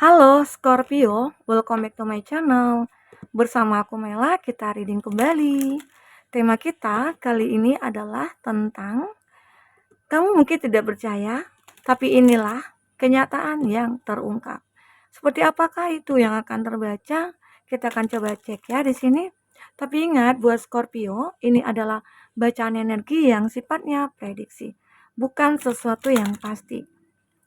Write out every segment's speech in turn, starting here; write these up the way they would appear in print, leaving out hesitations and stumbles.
Halo Scorpio, welcome back to my channel. Bersama aku Mela, kita reading kembali. Tema kita kali ini adalah tentang kamu mungkin tidak percaya, tapi inilah kenyataan yang terungkap. Seperti apakah itu yang akan terbaca? Kita akan coba cek ya di sini. Tapi ingat buat Scorpio, ini adalah bacaan energi yang sifatnya prediksi, bukan sesuatu yang pasti.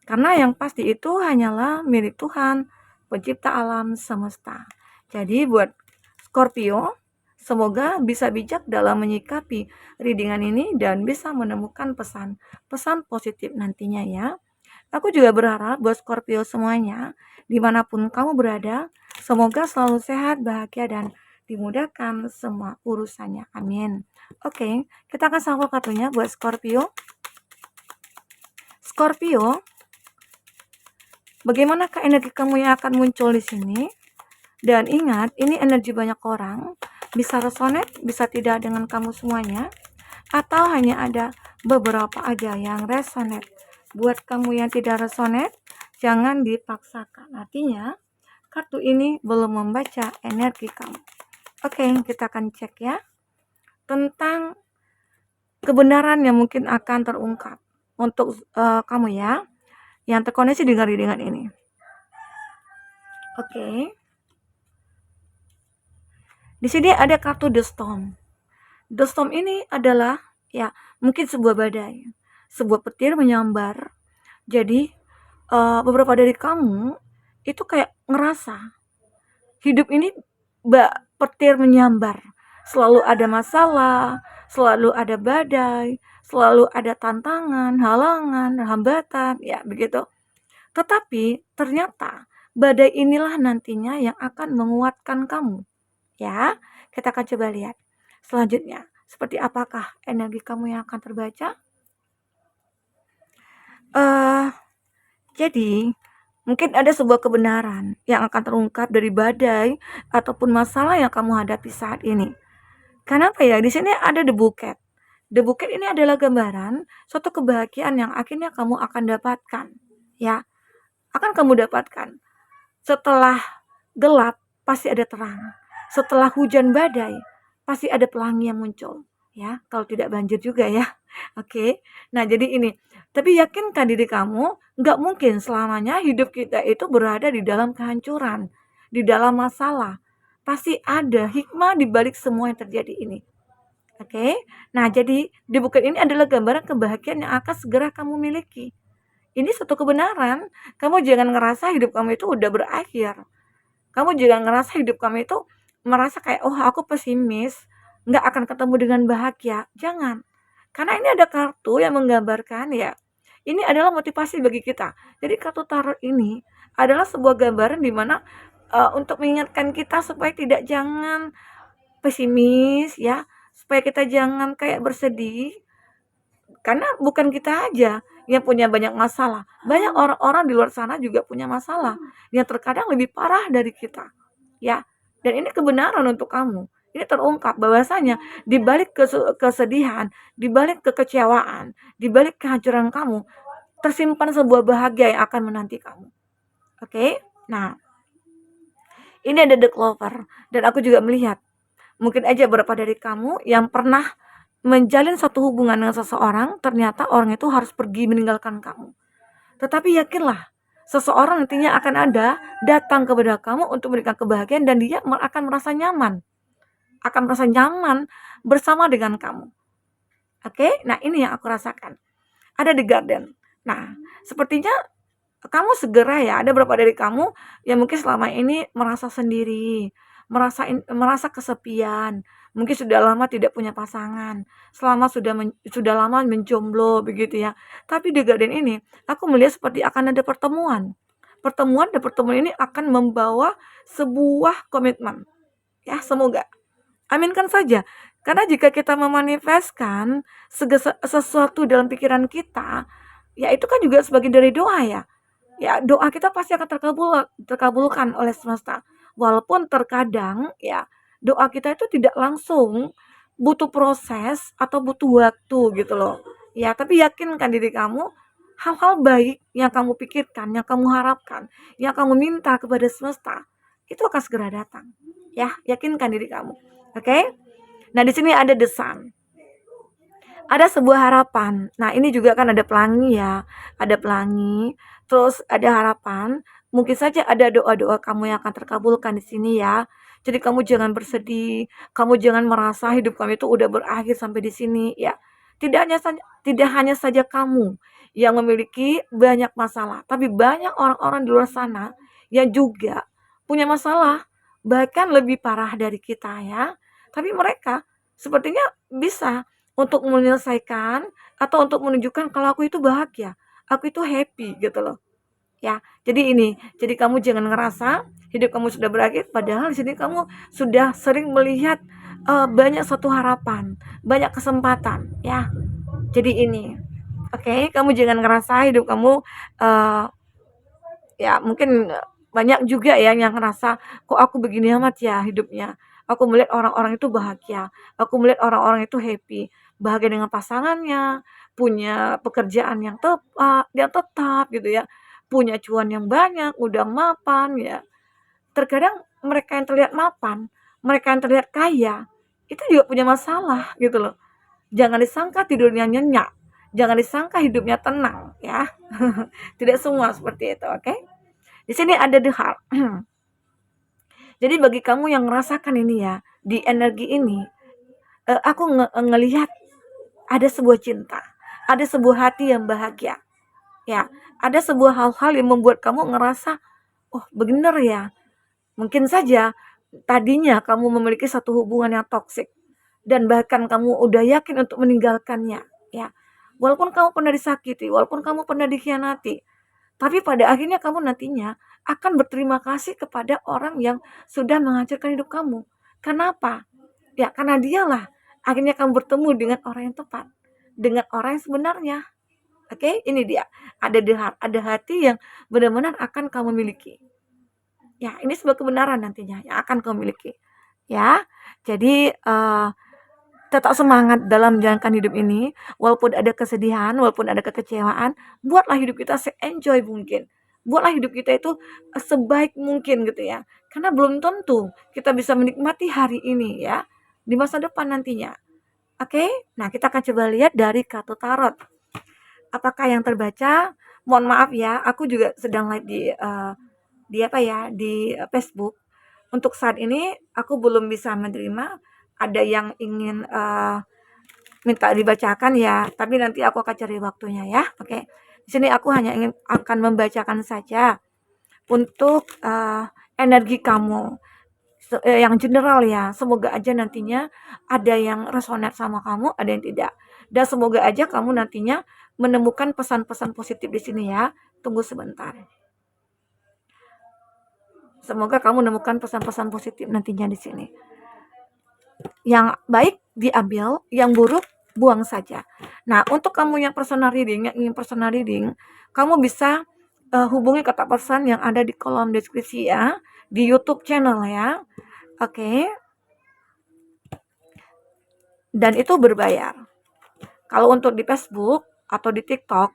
Karena yang pasti itu hanyalah milik Tuhan, pencipta alam semesta. Jadi buat Scorpio, semoga bisa bijak dalam menyikapi readingan ini dan bisa menemukan pesan positif nantinya ya. Aku juga berharap buat Scorpio semuanya, dimanapun kamu berada, semoga selalu sehat, bahagia, dan dimudahkan semua urusannya. Amin. Oke, kita akan sambung kartunya buat Scorpio. Scorpio, bagaimanakah energi kamu yang akan muncul di sini? Dan ingat, ini energi banyak orang, bisa resonate, bisa tidak dengan kamu semuanya, atau hanya ada beberapa aja yang resonate. Buat kamu yang tidak resonate, jangan dipaksakan. Artinya, kartu ini belum membaca energi kamu. Oke, kita akan cek ya. Tentang kebenaran yang mungkin akan terungkap untuk kamu ya, yang terkoneksi dengan ini. Oke. Di sini ada kartu The Storm. The Storm ini adalah ya mungkin sebuah badai, sebuah petir menyambar. Jadi beberapa dari kamu itu kayak ngerasa hidup ini petir menyambar. Selalu ada masalah, selalu ada badai, selalu ada tantangan, halangan, hambatan, ya begitu. Tetapi ternyata badai inilah nantinya yang akan menguatkan kamu. Ya, kita akan coba lihat. Selanjutnya, seperti apakah energi kamu yang akan terbaca? Jadi, mungkin ada sebuah kebenaran yang akan terungkap dari badai ataupun masalah yang kamu hadapi saat ini. Kenapa ya? Di sini ada the bouquet. The bouquet ini adalah gambaran suatu kebahagiaan yang akhirnya kamu akan dapatkan. Ya, akan kamu dapatkan. Setelah gelap, pasti ada terang. Setelah hujan badai, pasti ada pelangi yang muncul. Ya, kalau tidak banjir juga ya. Oke. Nah, jadi ini. Tapi yakinkan diri kamu, nggak mungkin selamanya hidup kita itu berada di dalam kehancuran, di dalam masalah. Pasti ada hikmah di balik semua yang terjadi ini. Oke. Nah, jadi di bukit ini adalah gambaran kebahagiaan yang akan segera kamu miliki. Ini suatu kebenaran. Kamu jangan ngerasa hidup kamu itu udah berakhir. Kamu jangan ngerasa hidup kamu itu merasa kayak, oh aku pesimis, nggak akan ketemu dengan bahagia. Jangan. Karena ini ada kartu yang menggambarkan ya, ini adalah motivasi bagi kita. Jadi kartu tarot ini adalah sebuah gambaran di mana untuk mengingatkan kita supaya jangan pesimis ya, supaya kita jangan kayak bersedih. Karena bukan kita aja yang punya banyak masalah. Banyak orang-orang di luar sana juga punya masalah yang terkadang lebih parah dari kita. Ya. Dan ini kebenaran untuk kamu. Ini terungkap bahwasanya di balik kesedihan, di balik kekecewaan, di balik kehancuran kamu, tersimpan sebuah bahagia yang akan menanti kamu. Oke? Nah, ini ada the clover dan aku juga melihat mungkin aja beberapa dari kamu yang pernah menjalin satu hubungan dengan seseorang, ternyata orang itu harus pergi meninggalkan kamu. Tetapi yakinlah, seseorang nantinya akan ada datang kepada kamu untuk memberikan kebahagiaan dan dia akan merasa nyaman. Akan merasa nyaman bersama dengan kamu. Oke? Nah, ini yang aku rasakan. Ada di garden. Nah, sepertinya kamu segera ya, ada beberapa dari kamu yang mungkin selama ini merasa sendiri, merasa kesepian, mungkin sudah lama tidak punya pasangan, sudah lama menjomblo begitu ya. Tapi di garden ini, aku melihat seperti akan ada pertemuan. Pertemuan dan pertemuan ini akan membawa sebuah komitmen. Ya, semoga. Aminkan saja. Karena jika kita memanifestkan sesuatu dalam pikiran kita, ya itu kan juga sebagian dari doa ya. Ya, doa kita pasti akan terkabulkan oleh semesta. Walaupun terkadang ya doa kita itu tidak langsung, butuh proses atau butuh waktu gitu loh. Ya, tapi yakinkan diri kamu, hal-hal baik yang kamu pikirkan, yang kamu harapkan, yang kamu minta kepada semesta, itu akan segera datang. Ya, yakinkan diri kamu. Oke? Nah, di sini ada the sun. Ada sebuah harapan. Nah, ini juga kan ada pelangi ya, ada pelangi, terus ada harapan. Mungkin saja ada doa-doa kamu yang akan terkabulkan di sini ya. Jadi kamu jangan bersedih, kamu jangan merasa hidup kamu itu udah berakhir sampai di sini ya. Tidak hanya saja kamu yang memiliki banyak masalah, tapi banyak orang-orang di luar sana yang juga punya masalah, bahkan lebih parah dari kita ya. Tapi mereka sepertinya bisa untuk menyelesaikan atau untuk menunjukkan kalau aku itu bahagia, aku itu happy gitu loh. Ya, jadi kamu jangan ngerasa hidup kamu sudah berakhir padahal di sini kamu sudah sering melihat banyak suatu harapan, banyak kesempatan ya. Jadi ini, oke, kamu jangan ngerasa hidup kamu eh, ya mungkin banyak juga ya yang ngerasa kok aku begini amat ya hidupnya. Aku melihat orang-orang itu bahagia, aku melihat orang-orang itu happy, bahagia dengan pasangannya, punya pekerjaan yang tetap gitu ya, punya cuan yang banyak, udah mapan ya. Terkadang mereka yang terlihat mapan, mereka yang terlihat kaya, itu juga punya masalah gitu loh. Jangan disangka tidurnya nyenyak, jangan disangka hidupnya tenang ya. Tidak semua seperti itu, oke? Di sini ada the heart. Jadi bagi kamu yang merasakan ini ya, di energi ini, aku ngelihat ada sebuah cinta, ada sebuah hati yang bahagia. Ya, ada sebuah hal-hal yang membuat kamu ngerasa, oh bener ya. Mungkin saja tadinya kamu memiliki satu hubungan yang toksik dan bahkan kamu udah yakin untuk meninggalkannya. Ya, walaupun kamu pernah disakiti, walaupun kamu pernah dikhianati, tapi pada akhirnya kamu nantinya akan berterima kasih kepada orang yang sudah menghancurkan hidup kamu. Kenapa? Ya, karena dialah akhirnya kamu bertemu dengan orang yang tepat, dengan orang yang sebenarnya. Oke, ini dia. Ada hati yang benar-benar akan kamu miliki. Ya, ini sebuah kebenaran nantinya yang akan kamu miliki. Ya, jadi tetap semangat dalam menjalankan hidup ini, walaupun ada kesedihan, walaupun ada kekecewaan, buatlah hidup kita se-enjoy mungkin. Buatlah hidup kita itu sebaik mungkin gitu ya. Karena belum tentu kita bisa menikmati hari ini ya, di masa depan nantinya. Oke? Nah, kita akan coba lihat dari kartu tarot. Apakah yang terbaca? Mohon maaf ya, aku juga sedang live di Facebook. Untuk saat ini aku belum bisa menerima ada yang ingin minta dibacakan ya, tapi nanti aku akan cari waktunya ya. Oke. Di sini aku hanya akan membacakan saja untuk energi kamu yang general ya. Semoga aja nantinya ada yang resonate sama kamu, ada yang tidak. Dan semoga aja kamu nantinya menemukan pesan-pesan positif di sini ya. Tunggu sebentar. Semoga kamu menemukan pesan-pesan positif nantinya di sini. Yang baik diambil, yang buruk buang saja. Nah, untuk kamu yang ingin personal reading, kamu bisa hubungi kontak person yang ada di kolom deskripsi ya, di YouTube channel ya. Oke. Dan itu berbayar. Kalau untuk di Facebook atau di TikTok,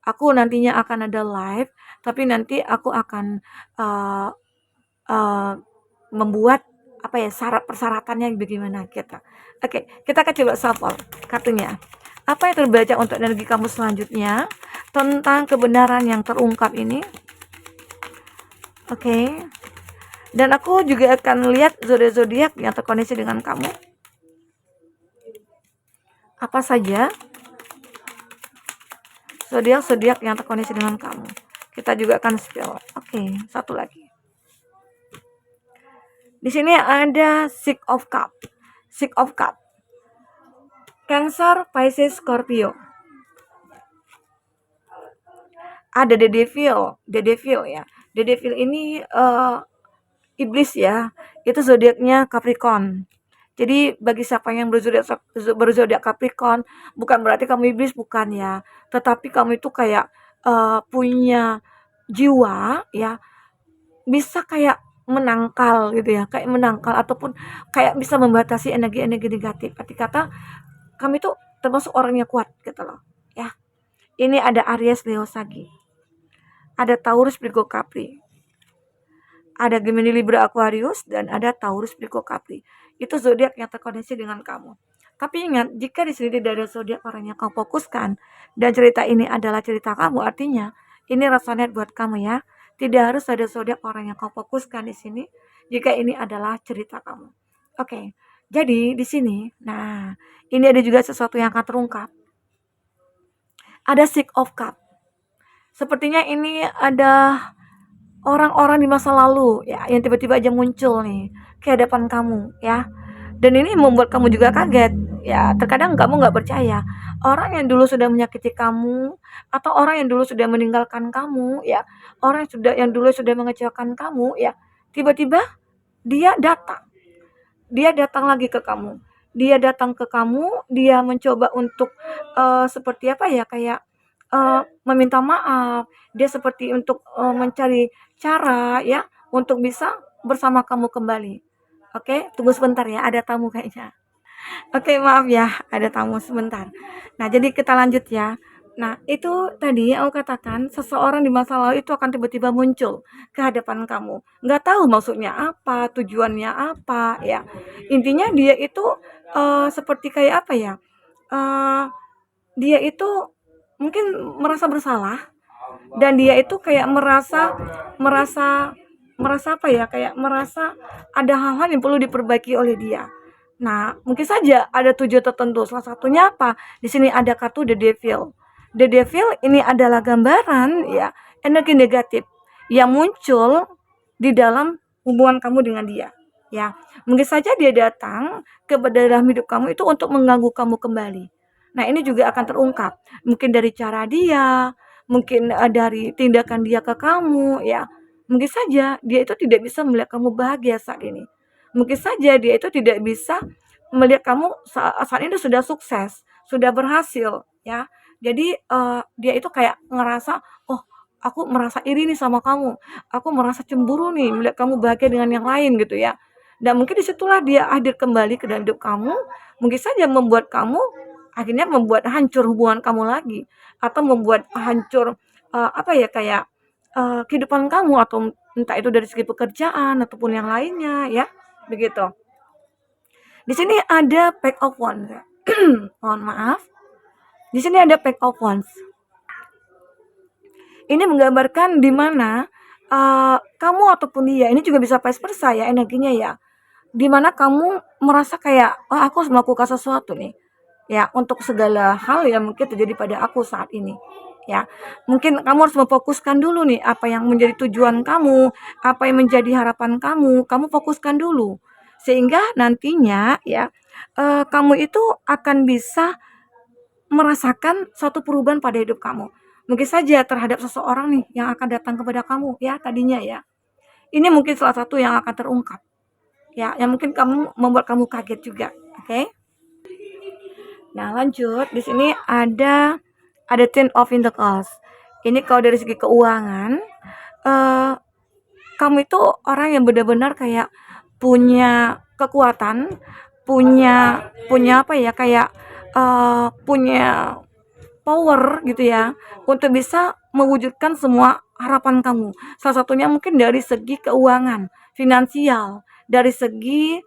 aku nantinya akan ada live, tapi nanti aku akan membuat persyaratannya bagaimana kita. Oke, kita akan coba shuffle kartunya. Apa yang terbaca untuk energi kamu selanjutnya tentang kebenaran yang terungkap ini? Oke. Dan aku juga akan lihat zodiak-zodiak yang terkoneksi dengan kamu. Apa saja zodiak-zodiak yang terkoneksi dengan kamu? Kita juga akan spill. Oke, satu lagi. Di sini ada Six of Cup. Six of Cup. Cancer, Pisces, Scorpio. Ada The Devil ya. The Devil ini iblis ya. Itu zodiaknya Capricorn. Jadi bagi siapa yang berzodiak Capricorn, bukan berarti kamu iblis, bukan ya. Tetapi kamu itu kayak punya jiwa ya, bisa kayak menangkal gitu ya, kayak menangkal ataupun kayak bisa membatasi energi-energi negatif. Arti kata kami tuh termasuk orang yang kuat gitu loh ya. Ini ada Aries, Leo, Sagi. Ada Taurus, Virgo, Capri. Ada Gemini, Libra, Aquarius, dan ada Taurus, Virgo, Capri. Itu zodiak yang terkoneksi dengan kamu. Tapi ingat, jika di sini tidak ada zodiak orang yang kamu fokuskan dan cerita ini adalah cerita kamu, artinya ini resonate buat kamu ya. Tidak harus ada zodiak orang yang kamu fokuskan di sini jika ini adalah cerita kamu. Oke. Jadi di sini, nah, ini ada juga sesuatu yang akan terungkap. Ada Six of Cup. Sepertinya ini ada orang-orang di masa lalu ya yang tiba-tiba aja muncul nih ke hadapan kamu ya. Dan ini membuat kamu juga kaget. Ya, terkadang kamu nggak percaya orang yang dulu sudah menyakiti kamu atau orang yang dulu sudah meninggalkan kamu ya, orang yang dulu sudah mengecewakan kamu ya, tiba-tiba dia datang. Dia datang lagi ke kamu. Dia datang ke kamu, dia mencoba untuk seperti apa ya, kayak meminta maaf. Dia seperti untuk mencari cara ya untuk bisa bersama kamu kembali. Oke, tunggu sebentar ya, ada tamu kayaknya. Oke, maaf ya, ada tamu sebentar. Nah, jadi kita lanjut ya. Nah, itu tadi yang aku katakan, seseorang di masa lalu itu akan tiba-tiba muncul ke hadapan kamu. Nggak tahu maksudnya apa, tujuannya apa, ya. Intinya dia itu seperti kayak apa ya? eh, dia itu mungkin merasa bersalah dan dia itu kayak merasa merasa merasa apa ya? Kayak merasa ada hal-hal yang perlu diperbaiki oleh dia. Nah, mungkin saja ada tujuan tertentu. Salah satunya apa? Di sini ada kartu The Devil. The Devil ini adalah gambaran ya energi negatif yang muncul di dalam hubungan kamu dengan dia. Ya, mungkin saja dia datang ke dalam hidup kamu itu untuk mengganggu kamu kembali. Nah, ini juga akan terungkap. Mungkin dari cara dia, mungkin dari tindakan dia ke kamu, ya. Mungkin saja dia itu tidak bisa melihat kamu bahagia saat ini. Mungkin saja dia itu tidak bisa melihat kamu saat ini sudah sukses, sudah berhasil, ya. Jadi dia itu kayak ngerasa, oh aku merasa iri nih sama kamu, aku merasa cemburu nih melihat kamu bahagia dengan yang lain gitu ya. Dan mungkin disitulah dia hadir kembali ke dalam hidup kamu, mungkin saja membuat kamu akhirnya membuat hancur hubungan kamu lagi atau membuat hancur apa ya kayak kehidupan kamu atau entah itu dari segi pekerjaan ataupun yang lainnya ya begitu. Di sini ada pack of wands. Mohon maaf. Di sini ada pack of wands. Ini menggambarkan di mana kamu ataupun dia ini juga bisa vice versa ya energinya ya. Di mana kamu merasa kayak oh aku harus melakukan sesuatu nih. Ya, untuk segala hal yang mungkin terjadi pada aku saat ini. Ya, mungkin kamu harus memfokuskan dulu nih apa yang menjadi tujuan kamu, apa yang menjadi harapan kamu fokuskan dulu. Sehingga nantinya ya kamu itu akan bisa merasakan suatu perubahan pada hidup kamu. Mungkin saja terhadap seseorang nih yang akan datang kepada kamu ya tadinya ya. Ini mungkin salah satu yang akan terungkap. Ya, yang mungkin membuat kamu kaget juga. Oke? Nah, lanjut. Di sini ada Ten of Pentacles. Ini kalau dari segi keuangan, eh, kamu itu orang yang benar-benar kayak punya kekuatan, punya punya apa ya, kayak punya power gitu ya, untuk bisa mewujudkan semua harapan kamu. Salah satunya mungkin dari segi keuangan, finansial, dari segi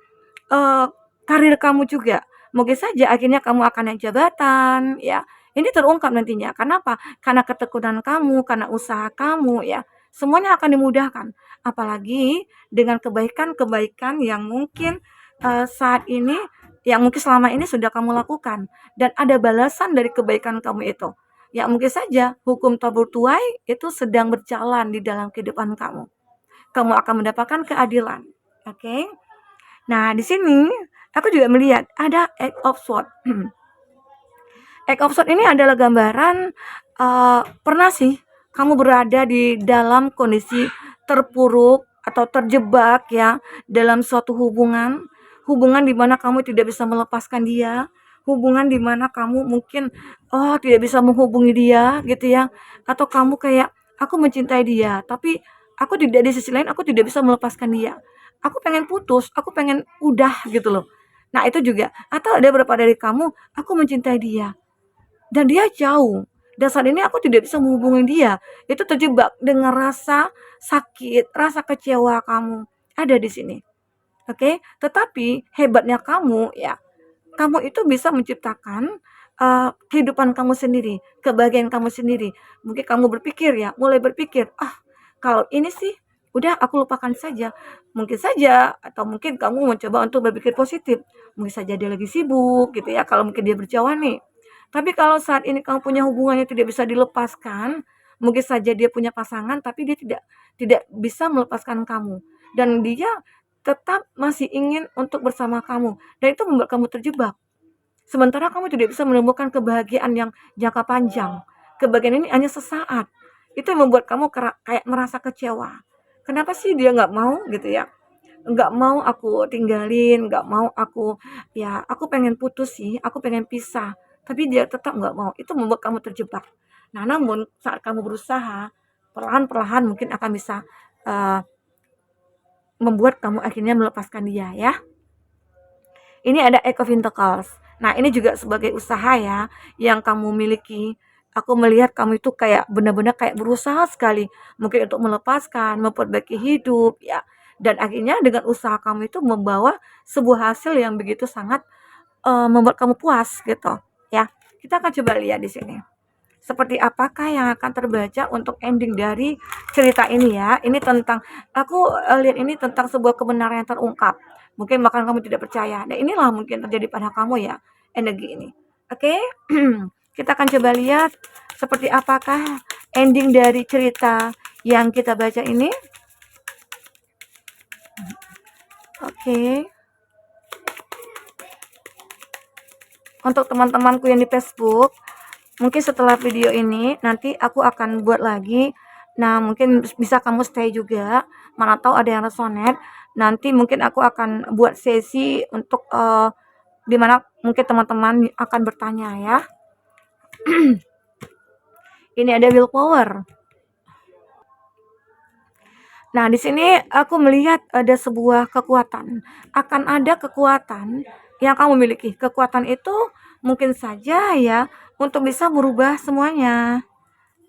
eh, karir kamu juga. Mungkin saja akhirnya kamu akan naik jabatan, ya. Ini terungkap nantinya. Kenapa? Karena ketekunan kamu, karena usaha kamu, ya. Semuanya akan dimudahkan. Apalagi dengan kebaikan-kebaikan yang mungkin saat ini, yang mungkin selama ini sudah kamu lakukan. Dan ada balasan dari kebaikan kamu itu. Ya mungkin saja hukum tabur tuai itu sedang berjalan di dalam kehidupan kamu. Kamu akan mendapatkan keadilan. Oke? Nah, di sini aku juga melihat ada Eight of Swords. Eight of Swords ini adalah gambaran pernah sih kamu berada di dalam kondisi terpuruk atau terjebak ya dalam suatu hubungan di mana kamu tidak bisa melepaskan dia, hubungan di mana kamu mungkin tidak bisa menghubungi dia gitu ya, atau kamu kayak aku mencintai dia tapi aku tidak di sisi lain aku tidak bisa melepaskan dia. Aku pengen putus, aku pengen udah gitu loh. Nah, itu juga. Atau ada beberapa dari kamu, aku mencintai dia. Dan dia jauh. dan saat ini aku tidak bisa menghubungi dia. Itu terjebak dengan rasa sakit, rasa kecewa kamu ada di sini. Oke, tetapi hebatnya kamu ya, kamu itu bisa menciptakan, kehidupan kamu sendiri, kebahagiaan kamu sendiri. Mungkin kamu berpikir ya, mulai berpikir, "Ah, kalau ini sih udah aku lupakan saja." Mungkin saja atau mungkin kamu mencoba untuk berpikir positif, mungkin saja dia lagi sibuk gitu ya, kalau mungkin dia berjauhan nih. Tapi kalau saat ini kamu punya hubungan yang tidak bisa dilepaskan, mungkin saja dia punya pasangan tapi dia tidak tidak bisa melepaskan kamu dan dia tetap masih ingin untuk bersama kamu dan itu membuat kamu terjebak. Sementara kamu tidak bisa menemukan kebahagiaan yang jangka panjang. Kebahagiaan ini hanya sesaat. Itu yang membuat kamu kayak merasa kecewa. Kenapa sih dia nggak mau gitu ya? Nggak mau aku tinggalin, nggak mau aku, ya aku pengen putus sih, aku pengen pisah. Tapi dia tetap nggak mau. Itu membuat kamu terjebak. Nah, namun saat kamu berusaha, perlahan-perlahan mungkin akan bisa uh, membuat kamu akhirnya melepaskan dia ya. Ini ada Eight of Pentacles. Nah, ini juga sebagai usaha ya yang kamu miliki. Aku melihat kamu itu kayak benar-benar kayak berusaha sekali mungkin untuk melepaskan, memperbaiki hidup ya. Dan akhirnya dengan usaha kamu itu membawa sebuah hasil yang begitu sangat membuat kamu puas gitu ya. Kita akan coba lihat di sini. Seperti apakah yang akan terbaca untuk ending dari cerita ini ya. Ini tentang aku lihat ini tentang sebuah kebenaran yang terungkap. Mungkin bahkan kamu tidak percaya. Nah, inilah mungkin terjadi pada kamu ya, energi ini. Oke. Kita akan coba lihat seperti apakah ending dari cerita yang kita baca ini. Oke. Untuk teman-temanku yang di Facebook, mungkin setelah video ini nanti aku akan buat lagi. Nah, mungkin bisa kamu stay juga. Mana tahu ada yang resonate. Nanti mungkin aku akan buat sesi untuk di mana mungkin teman-teman akan bertanya ya. Ini ada willpower. Nah, di sini aku melihat ada sebuah kekuatan. Akan ada kekuatan yang kamu miliki. Kekuatan itu mungkin saja ya untuk bisa merubah semuanya.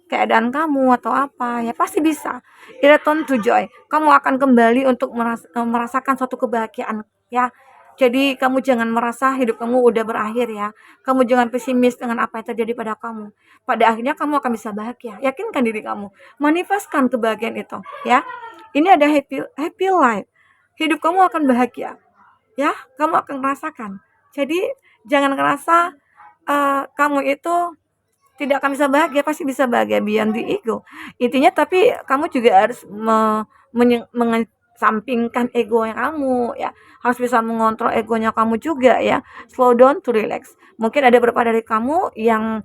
Keadaan kamu atau apa, ya pasti bisa. Return to joy. Kamu akan kembali untuk merasakan suatu kebahagiaan ya. Jadi kamu jangan merasa hidup kamu udah berakhir ya. Kamu jangan pesimis dengan apa yang terjadi pada kamu. Pada akhirnya kamu akan bisa bahagia. Yakinkan diri kamu. Manifestkan kebahagiaan itu ya. Ini ada happy life. Hidup kamu akan bahagia. Ya, kamu akan merasakan. Jadi jangan ngerasa kamu itu tidak akan bisa bahagia, pasti bisa bahagia beyond the ego. Intinya tapi kamu juga harus mengesampingkan ego yang kamu ya. Harus bisa mengontrol egonya kamu juga ya. Slow down to relax. Mungkin ada beberapa dari kamu yang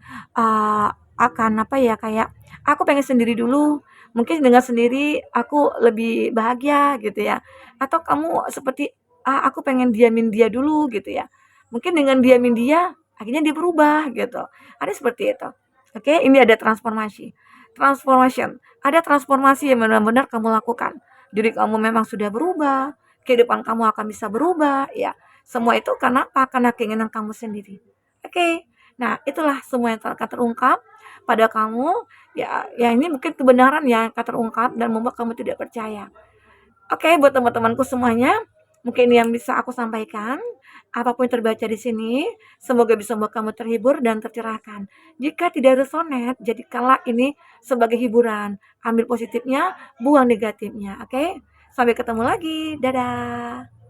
akan apa ya kayak aku pengen sendiri dulu. Mungkin dengan sendiri aku lebih bahagia gitu ya. Atau kamu seperti aku pengen diamin dia dulu gitu ya. Mungkin dengan diamin dia akhirnya dia berubah gitu. Ada seperti itu. Oke, ini ada transformasi. Transformation. Ada transformasi yang benar-benar kamu lakukan. Jadi kamu memang sudah berubah, kehidupan kamu akan bisa berubah, ya. Semua itu karena apa? Karena keinginan kamu sendiri. Oke. Nah, itulah semua yang akan terungkap pada kamu. Ya, ya ini mungkin kebenaran yang akan terungkap dan membuat kamu tidak percaya. Oke, buat teman-temanku semuanya, mungkin ini yang bisa aku sampaikan. Apapun yang terbaca di sini, semoga bisa membuat kamu terhibur dan tercerahkan. Jika tidak resonate, jadikanlah ini sebagai hiburan. Ambil positifnya, buang negatifnya. Oke? Sampai ketemu lagi. Dadah.